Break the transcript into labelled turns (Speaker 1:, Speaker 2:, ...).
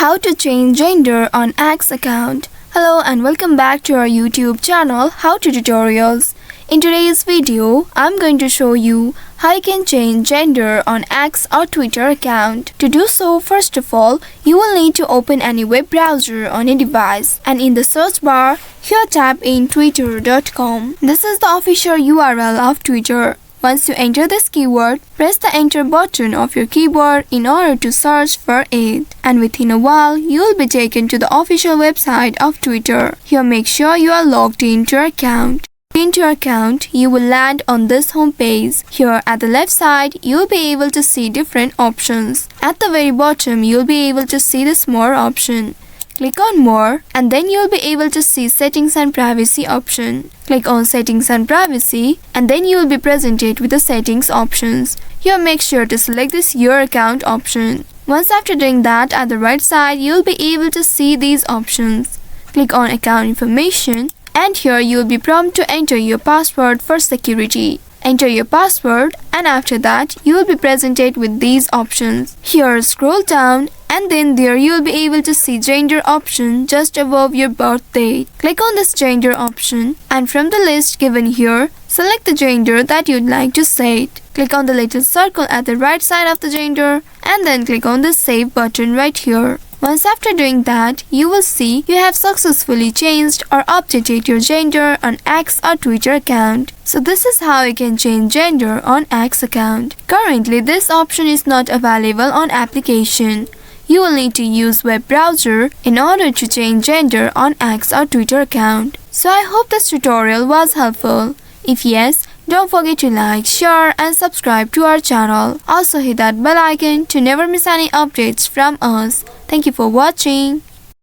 Speaker 1: How to change gender on X account. Hello and welcome back to our YouTube channel How to Tutorials. In today's video, I'm going to show you how you can change gender on X or Twitter account. To do so, first of all, you will need to open any web browser on your device, and in the search bar, here type in twitter.com. This is the official URL of Twitter. Once you enter this keyword, press the enter button of your keyboard in order to search for it. And within a while, you will be taken to the official website of Twitter. Here make sure you are logged into your account. Into your account, you will land on this home page. Here at the left side, you will be able to see different options. At the very bottom, you will be able to see this more option. Click on more and then you will be able to see settings and privacy option. Click on settings and privacy and then you will be presented with the settings options. Here make sure to select this your account option. Once after doing that, at the right side you will be able to see these options. Click on account information and here you will be prompted to enter your password for security. Enter your password and after that you will be presented with these options. Here scroll down and then there you will be able to see gender option just above your birth date. Click on this gender option and from the list given here, select the gender that you'd like to set. Click on the little circle at the right side of the gender and then click on the save button right here. Once after doing that, you will see you have successfully changed or updated your gender on X or Twitter account. So this is how you can change gender on X account. Currently, this option is not available on application. You will need to use web browser in order to change gender on X or Twitter account. So I hope this tutorial was helpful. If yes, don't forget to like, share and subscribe to our channel. Also hit that bell icon to never miss any updates from us. Thank you for watching.